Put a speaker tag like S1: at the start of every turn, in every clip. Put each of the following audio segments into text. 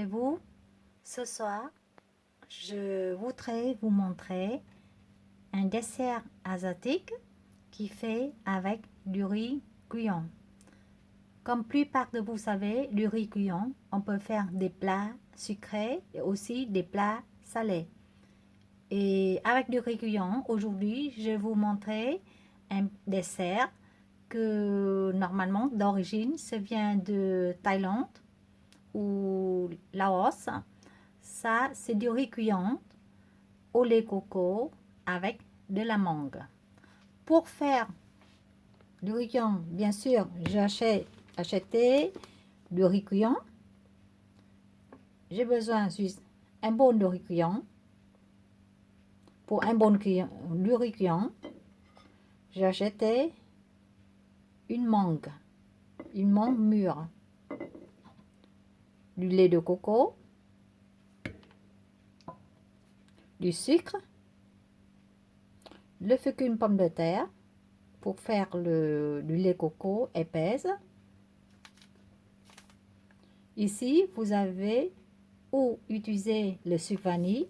S1: Vous, ce soir, je voudrais vous montrer un dessert asiatique qui fait avec du riz cuillon. Comme plupart de vous savez, du riz cuillon, on peut faire des plats sucrés et aussi des plats salés. Et avec du riz cuillon, aujourd'hui, je vais vous montrer un dessert que normalement d'origine, ça vient de Thaïlande ou Laos. Ça, c'est du riz cuillon au lait coco avec de la mangue. Pour faire du riz cuillon, bien sûr, j'ai acheté du riz cuillon. J'ai besoin d'un bol de riz cuillon. Pour un bol de riz cuillon, j'ai acheté une mangue mûre, du lait de coco, du sucre, le fécule pomme de terre pour faire du lait coco épaisse. Ici, vous avez ou utiliser le sucre vanille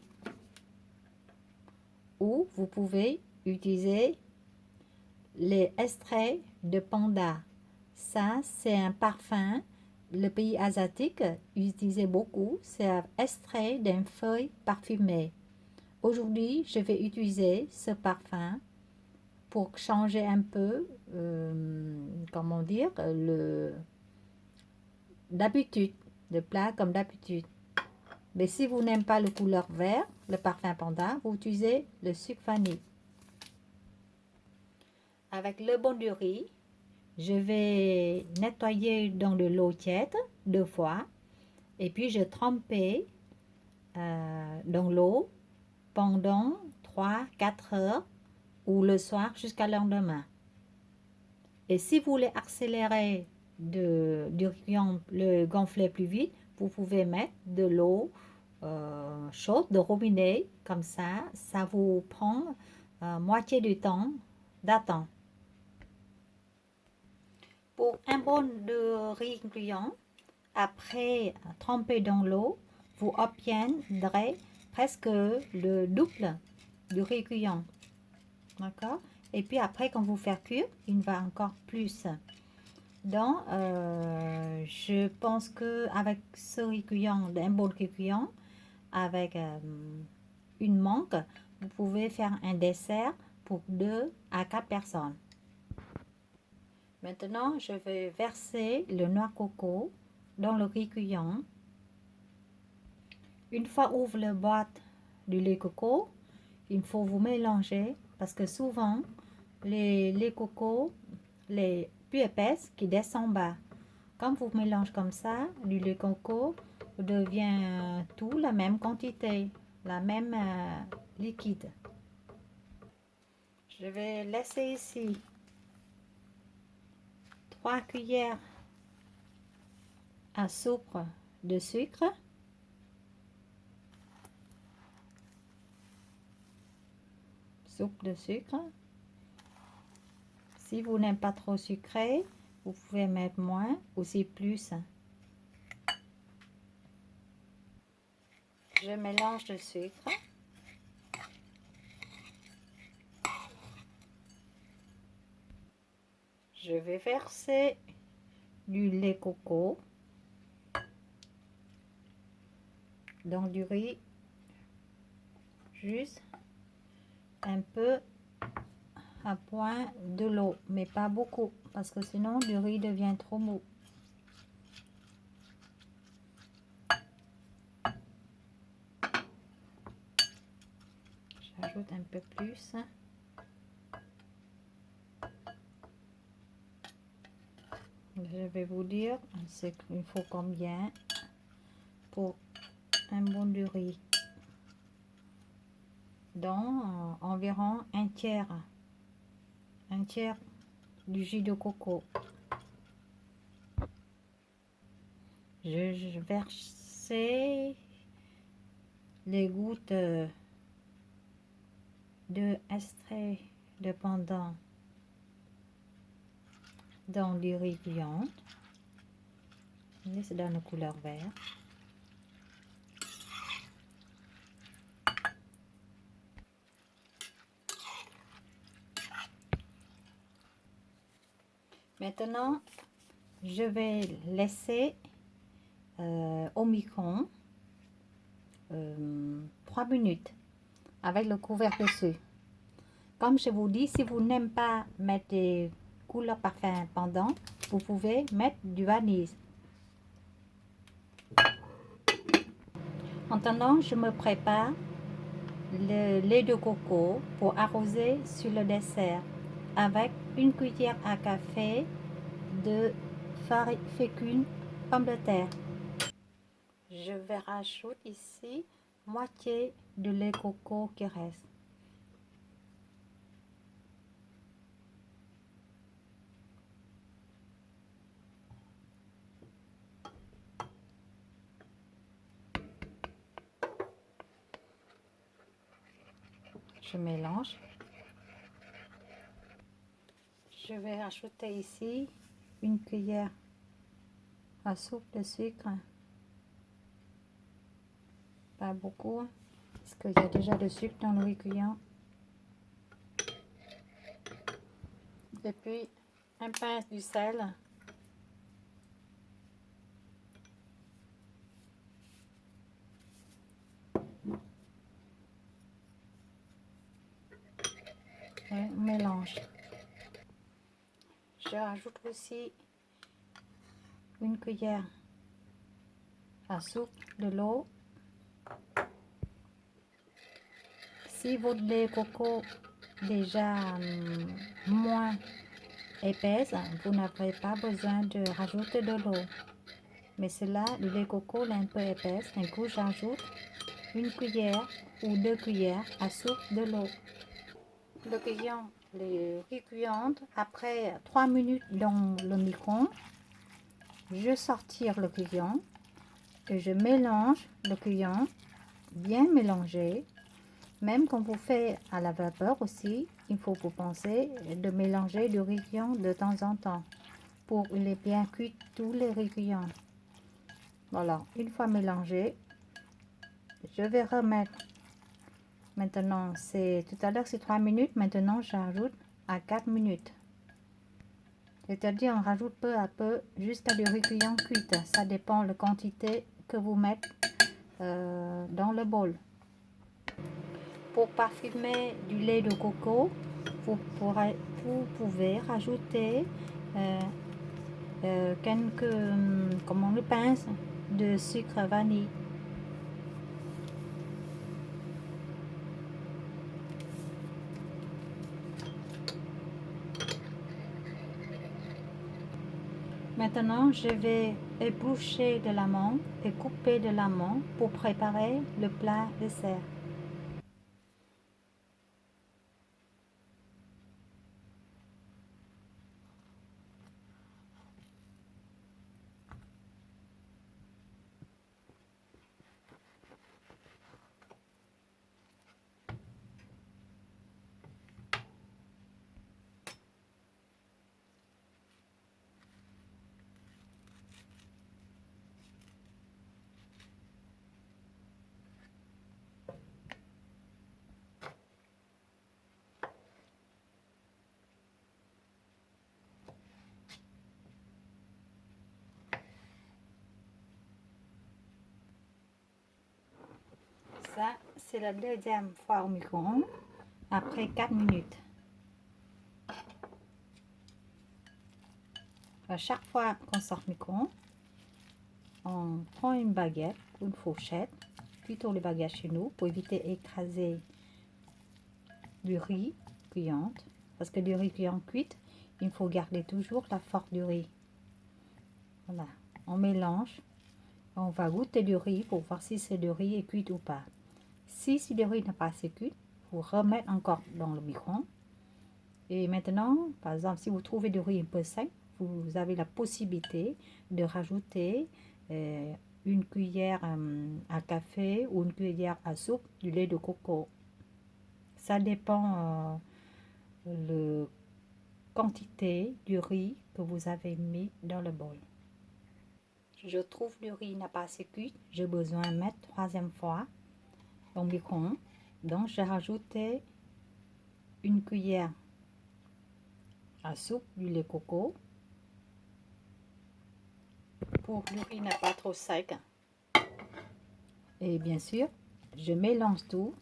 S1: ou vous pouvez utiliser les extraits de panda. Ça, c'est un parfum. Le pays asiatique utilisait beaucoup. C'est un extrait d'une feuille parfumée. Aujourd'hui, je vais utiliser ce parfum pour changer un peu, comment dire, d'habitude, le plat comme d'habitude. Mais si vous n'aimez pas le couleur vert, le parfum panda, vous utilisez le sucre vanille. Avec le bon du riz, je vais nettoyer dans de l'eau tiède 2 fois. Et puis je tremper dans l'eau pendant 3-4 heures ou le soir jusqu'à le lendemain. Et si vous voulez accélérer du riz, le gonfler plus vite, vous pouvez mettre de l'eau chaude de robinet. Comme ça vous prend moitié du temps d'attendre. Pour un bol de riz cuillon, après tremper dans l'eau, vous obtiendrez presque le double du riz cuillon. D'accord? Et puis après, quand vous faites cuire, il va encore plus. Donc, je pense qu'avec ce riz cuillon, un bol de riz cuillon, avec une mangue, vous pouvez faire un dessert pour 2 à 4 personnes. Maintenant, je vais verser le noix de coco dans le riz cuillon. Une fois ouvre la boîte du lait coco, il faut vous mélanger parce que souvent, les laits coco, les plus épaisses qui descendent bas. Quand vous mélangez comme ça, du lait coco devient tout la même quantité, la même liquide. Je vais laisser ici 3 cuillères à soupe de sucre. Soupe de sucre. Si vous n'aimez pas trop sucré, vous pouvez mettre moins ou si plus. Je mélange le sucre. Je vais verser du lait coco dans du riz, juste un peu à point de l'eau, mais pas beaucoup, parce que sinon le riz devient trop mou. J'ajoute un peu plus. Je vais vous dire c'est qu'il faut combien pour un bon de riz. Donc environ un tiers du jus de coco. Je verse les gouttes de extrait de pendant dans du riz cuillon. Ça donne une couleur verte. Maintenant, je vais laisser au micro-ondes 3 minutes avec le couvercle dessus. Comme je vous dis, si vous n'aimez pas mettre des couleurs parfums pendant, vous pouvez mettre du vanille. En attendant, je me prépare le lait de coco pour arroser sur le dessert avec une cuillère à café de farine fécule pomme de terre. Je vais rajouter ici moitié de lait coco qui reste. Je mélange. Je vais ajouter ici une cuillère à soupe de sucre. Pas beaucoup, parce qu'il y a déjà de sucre dans le récuillon. Et puis un pince du sel. Et on mélange. Je rajoute aussi une cuillère à soupe de l'eau. Si votre lait coco déjà moins épaisse, vous n'avez pas besoin de rajouter de l'eau. Mais cela, le lait coco est un peu épaisse, du coup j'ajoute une cuillère ou 2 cuillères à soupe de l'eau. Le cuillon, les riz cuillante, après 3 minutes dans le micro-ondes, je sortir le cuillon et je mélange le cuillon, bien mélangé. Même quand vous faites à la vapeur aussi, il faut vous penser de mélanger le riz cuillon de temps en temps pour les bien cuire tous les riz cuillants. Voilà, une fois mélangé, je vais remettre. Maintenant, c'est tout à l'heure c'est 3 minutes, maintenant j'ajoute à 4 minutes. C'est-à-dire on rajoute peu à peu jusqu'à du riz cuillon cuit. Ça dépend de la quantité que vous mettez dans le bol. Pour parfumer du lait de coco, vous pouvez rajouter quelques comment le pince de sucre vanille. Maintenant, je vais éplucher de l'amande et couper de l'amande pour préparer le plat dessert. Ça, c'est la deuxième fois au micro-ondes, après 4 minutes. À chaque fois qu'on sort du micro-ondes, on prend une baguette ou une fourchette, plutôt les baguettes chez nous, pour éviter d'écraser du riz cuillante. Parce que du riz cuillant cuit, il faut garder toujours la force du riz. Voilà, on mélange. On va goûter du riz pour voir si c'est du riz est cuit ou pas. Si le riz n'est pas assez cuit, vous remettez encore dans le micro-ondes. Et maintenant, par exemple, si vous trouvez du riz un peu sec, vous avez la possibilité de rajouter une cuillère à café ou une cuillère à soupe du lait de coco. Ça dépend de la quantité du riz que vous avez mis dans le bol. Je trouve le riz n'a pas assez cuit, j'ai besoin de mettre troisième fois au micro-ondes. Donc, j'ai rajouté une cuillère à soupe du lait coco pour que le riz n'est pas trop sec. Et bien sûr, je mélange tout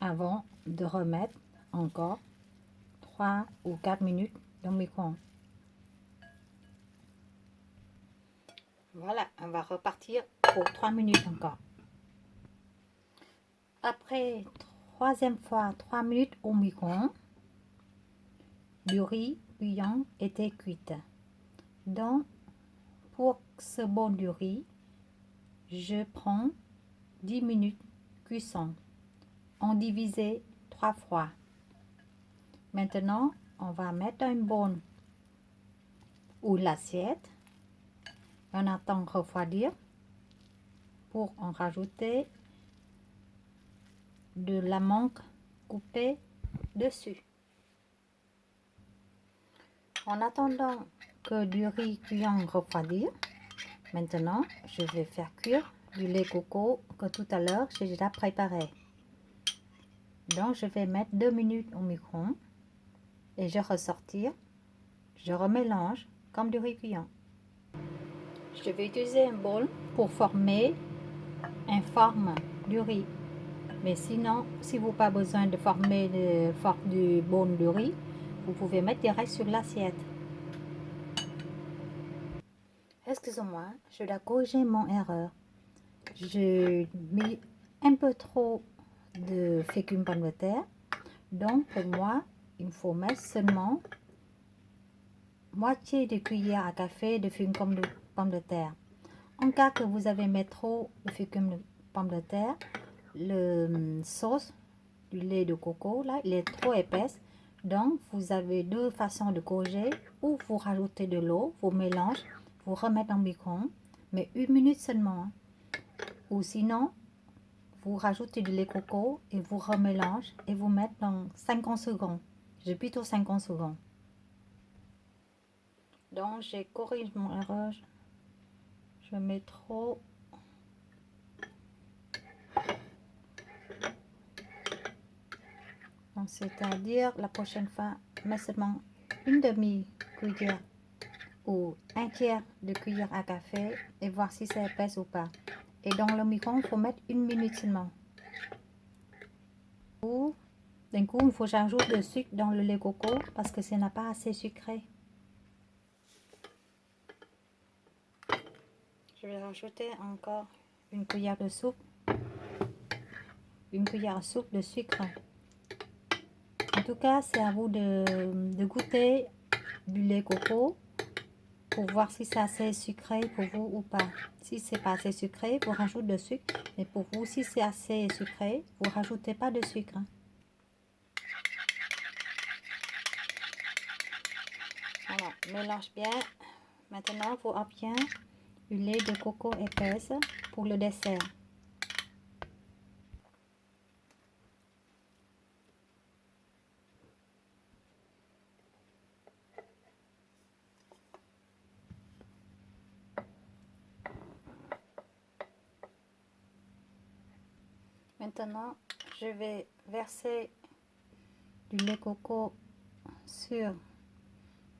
S1: avant de remettre encore 3 ou 4 minutes dans le micro-ondes. Voilà, on va repartir pour 3 minutes encore. Après troisième fois 3 minutes au micro-ondes, le riz bouillant était cuit. Donc, pour ce bol de riz, je prends 10 minutes cuisson. On divisait 3 fois. Maintenant, on va mettre un bol ou l'assiette. On attend refroidir pour en rajouter de la mangue coupée dessus. En attendant que du riz cuisant refroidir, maintenant je vais faire cuire du lait coco que tout à l'heure j'ai déjà préparé. Donc je vais mettre 2 minutes au micro-ondes et je ressortir. Je remélange comme du riz cuisant. Je vais utiliser un bol pour former une forme du riz. Mais sinon, si vous n'avez pas besoin de former la forme du bol de riz, vous pouvez mettre direct sur l'assiette. Excusez-moi, je dois corriger mon erreur. Je mets un peu trop de fécule pomme de terre. Donc pour moi, il faut mettre seulement moitié de cuillère à café de fécule pomme de terre. En cas que vous avez mis trop de fécule pomme de terre, le sauce du lait de coco là, il est trop épaisse. Donc vous avez deux façons de corriger, ou vous rajoutez de l'eau, vous mélangez, vous remettez en micro-ondes, mais 1 minute seulement. Ou sinon, vous rajoutez du lait coco et vous remélangez et vous mettez dans 50 secondes. J'ai plutôt 50 secondes. Donc j'ai corrigé mon erreur. Je mets trop. C'est-à-dire la prochaine fois, mets seulement une demi-cuillère ou un tiers de cuillère à café et voir si c'est épaisse ou pas. Et dans le micro-ondes, il faut mettre 1 minute seulement. D'un coup, il faut que j'ajoute le sucre dans le lait coco parce que ce n'est pas assez sucré. Je vais rajouter encore une cuillère de soupe. Une cuillère à soupe de sucre. En tout cas, c'est à vous de goûter du lait coco pour voir si c'est assez sucré pour vous ou pas. Si c'est pas assez sucré, vous rajoutez de sucre. Mais pour vous, si c'est assez sucré, vous rajoutez pas de sucre. Voilà, mélange bien. Maintenant, vous obtenez du lait de coco épaisse pour le dessert. Maintenant, je vais verser du lait coco sur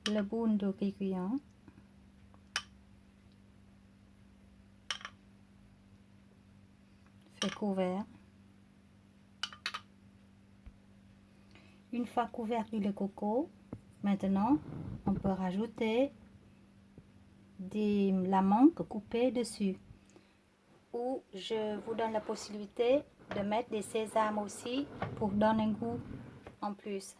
S1: le boule de riz cuisant. Fait couvert. Une fois couvert du lait coco, maintenant, on peut rajouter la mangue coupée dessus. Ou je vous donne la possibilité de mettre des sésames aussi pour donner un goût en plus.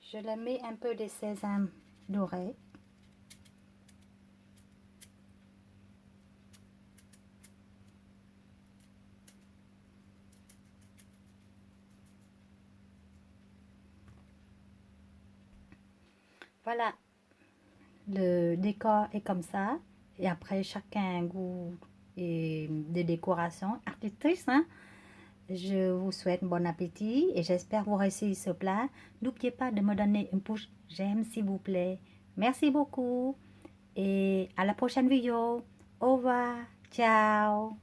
S1: Je le mets un peu de sésame doré. Voilà, le décor est comme ça. Et après, chacun a un goût et des décorations artistiques. Hein? Je vous souhaite bon appétit et j'espère vous réussir ce plat. N'oubliez pas de me donner un pouce j'aime s'il vous plaît. Merci beaucoup et à la prochaine vidéo. Au revoir. Ciao.